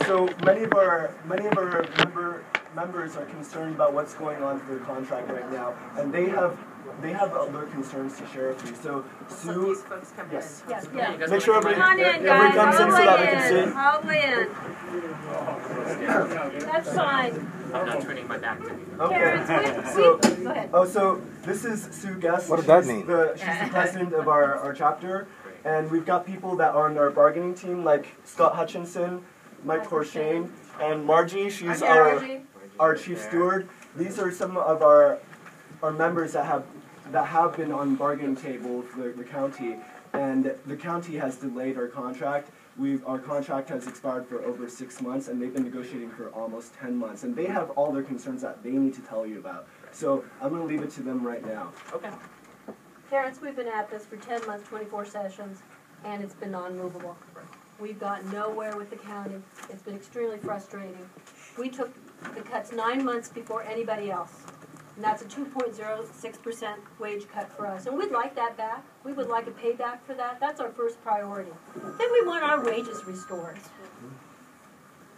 So many of our members are concerned about what's going on for the contract right now, and they have other concerns to share with you. So Sue, yes, make sure everybody comes in so that we can see. I'll win. That's fine. I'm not turning my back to you. Okay. Go ahead. Oh, so this is Sue Guest. What does that mean? She's the president of our chapter, and we've got people that are on our bargaining team, like Scott Hutchinson, Mike Porshane, and Margie. She's our chief steward. These are some of our members that have been on bargaining table for the county, and the county has delayed our contract. Our contract has expired for over 6 months, and they've been negotiating for almost 10 months, and they have all their concerns that they need to tell you about. So I'm going to leave it to them right now. Okay. Parents, we've been at this for 10 months, 24 sessions, and it's been non-movable. We've gotten nowhere with the county. It's been extremely frustrating. We took the cuts 9 months before anybody else. And that's a 2.06% wage cut for us. And we'd like that back. We would like a payback for that. That's our first priority. Then we want our wages restored.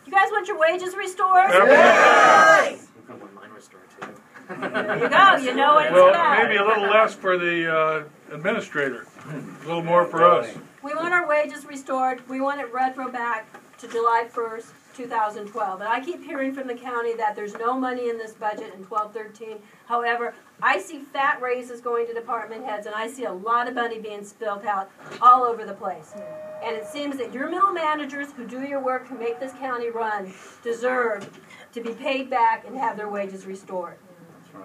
You guys want your wages restored? Yes! I want mine restored too. There you go. You know what it's about. Well, maybe a little less for the administrator. A little more for us. We want our wages restored. We want it retro back to July 1st, 2012. And I keep hearing from the county that there's no money in this budget in 12-13. However, I see fat raises going to department heads, and I see a lot of money being spilled out all over the place. And it seems that your middle managers who do your work to make this county run deserve to be paid back and have their wages restored.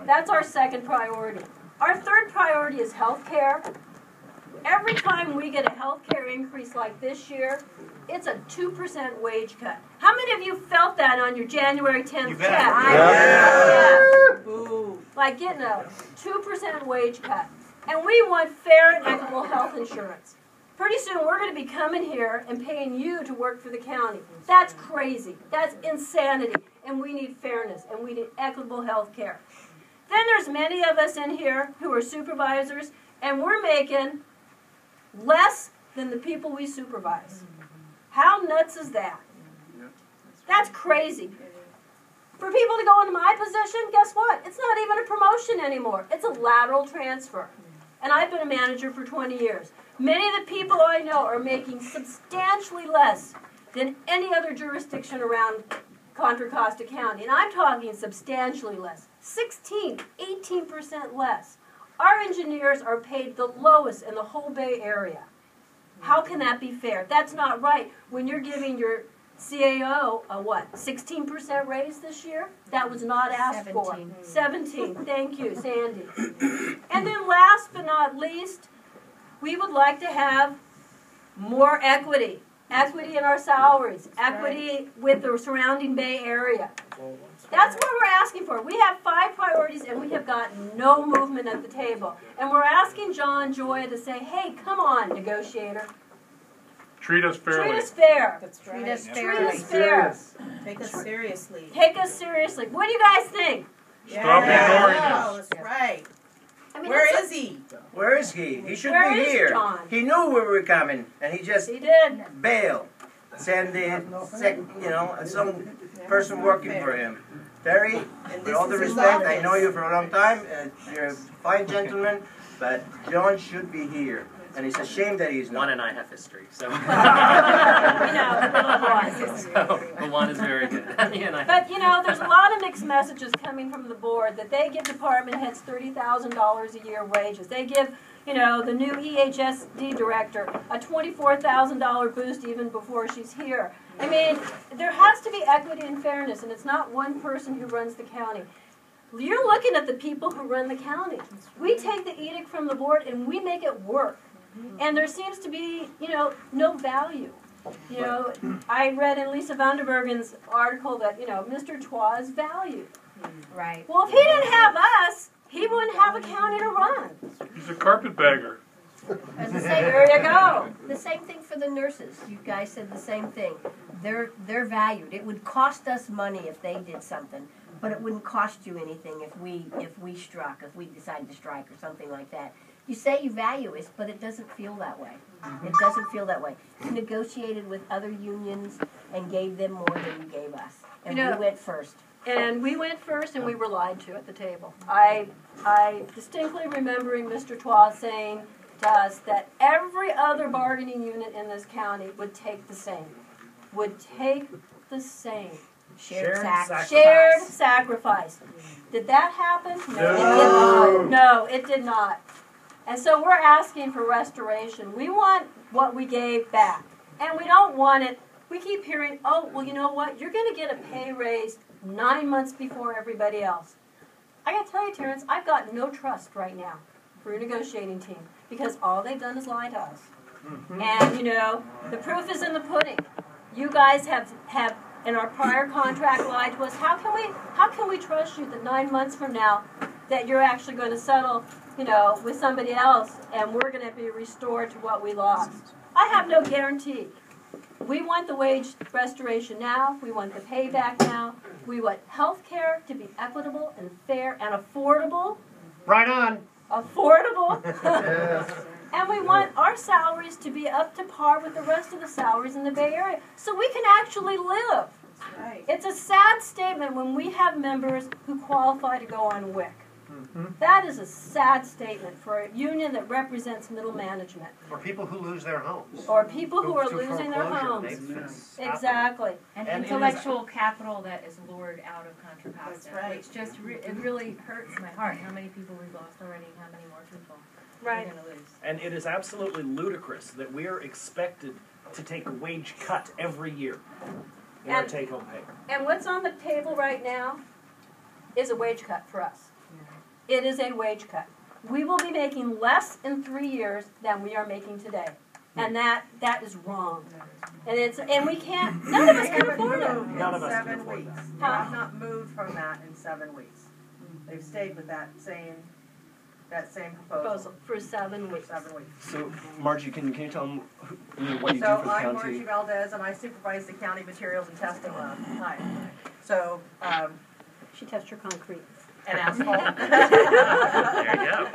That's our second priority. Our third priority is health care. Every time we get a health care increase like this year, it's a 2% wage cut. How many of you felt that on your January 10th check? Yeah. Ooh. Like getting a 2% wage cut. And we want fair and equitable health insurance. Pretty soon we're going to be coming here and paying you to work for the county. That's crazy. That's insanity. And we need fairness, and we need equitable health care. Then there's many of us in here who are supervisors, and we're making less than the people we supervise. How nuts is that? That's crazy. For people to go into my position, guess what? It's not even a promotion anymore. It's a lateral transfer. And I've been a manager for 20 years. Many of the people I know are making substantially less than any other jurisdiction around Contra Costa County. And I'm talking substantially less. 16, 18% less. Our engineers are paid the lowest in the whole Bay Area. How can that be fair? That's not right. When you're giving your CAO a what, 16% raise this year? That was not asked 17. For. 17. Thank you, Sandy. And then last but not least, we would like to have more equity. Equity in our salaries. Equity with the surrounding Bay Area. That's what we're asking for. We have 5 priorities, and we have got no movement at the table. And we're asking John Gioia to say, hey, come on, negotiator. Treat us fairly. Treat us fair. That's right. Treat us fair. Take us seriously. Take us seriously. What do you guys think? Stop ignoring us. That's right. I mean, Where is he? Where is he? He should Where be is here. John? He knew we were coming, and he just He did. bailed. Send some person working for him. Terry, with all the respect, I know you for a long time. You're a fine gentleman, but John should be here. And it's a shame that he's not. Juan and I have history, so. Little Juan is very good. But, there's a lot of mixed messages coming from the board that they give department heads $30,000 a year wages. They give, the new EHSD director a $24,000 boost even before she's here. I mean, there has to be equity and fairness, and it's not one person who runs the county. You're looking at the people who run the county. We take the edict from the board and we make it work. And there seems to be, no value. I read in Lisa Vanderbergen's article that, Mr. Twa is valued. Right. Well, if he didn't have us, he wouldn't have a county to run. He's a carpetbagger. There you go. The same thing for the nurses. You guys said the same thing. They're valued. It would cost us money if they did something, but it wouldn't cost you anything if we decided to strike or something like that. You say you value us, but it doesn't feel that way. It doesn't feel that way. You negotiated with other unions and gave them more than you gave us. And we went first. And we went first, and we were lied to at the table. I distinctly remembering Mr. Twa saying to us that every other bargaining unit in this county would take the same. Shared sacrifice. Did that happen? No, it did not. And so we're asking for restoration. We want what we gave back. And we don't want it. We keep hearing, oh, well, you know what? You're going to get a pay raise 9 months before everybody else. I got to tell you, Terrence, I've got no trust right now for a negotiating team because all they've done is lie to us. And, you know, the proof is in the pudding. You guys have in our prior contract lied to us. How can we trust you that 9 months from now that you're actually going to settle, you know, with somebody else and we're going to be restored to what we lost? I have no guarantee. We want the wage restoration now. We want the payback now. We want health care to be equitable and fair and affordable. Right on. Affordable. And we want our salaries to be up to par with the rest of the salaries in the Bay Area so we can actually live. Right. It's a sad statement when we have members who qualify to go on WIC. That is a sad statement for a union that represents middle management. Or people who lose their homes. Or people who are To losing their foreclosure. homes. Exactly. And And intellectual capital that is lured out of Contra Costa, That's right. which just it really hurts my heart. How many people we've lost already, and how many more people Right. we're going to lose. And it is absolutely ludicrous that we are expected to take a wage cut every year in our And- take-home pay. And what's on the table right now is a wage cut for us. It is a wage cut. We will be making less in 3 years than we are making today. And that is wrong. And we can't, none of us can afford it. None of us can afford that. They have not moved from that in 7 weeks. They've stayed with that same proposal For 7 for weeks. 7 weeks. So, Margie, can you tell them what you do So for the I'm county? Margie Valdez, and I supervise the county materials and testing lab. Hi. So, She tests your concrete. and asphalt. There you go.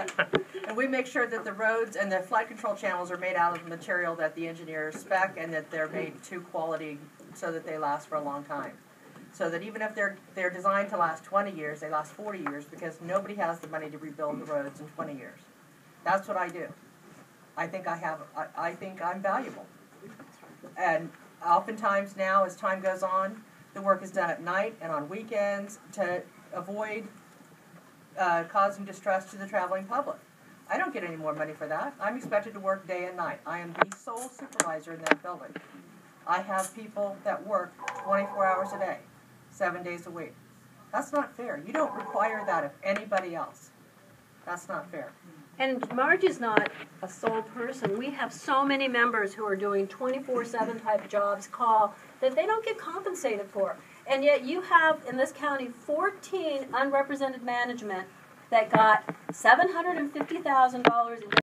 And we make sure that the roads and the flood control channels are made out of the material that the engineers spec and that they're made to quality so that they last for a long time. So that even if they're designed to last 20 years, they last 40 years because nobody has the money to rebuild the roads in 20 years. That's what I do. I think I'm valuable. And oftentimes now, as time goes on, the work is done at night and on weekends to avoid causing distress to the traveling public. I don't get any more money for that. I'm expected to work day and night. I am the sole supervisor in that building. I have people that work 24 hours a day, 7 days a week. That's not fair. You don't require that of anybody else. That's not fair. And Margie's not a sole person. We have so many members who are doing 24/7 type jobs, that they don't get compensated for. And yet you have, in this county, 14 unrepresented management that got $750,000 in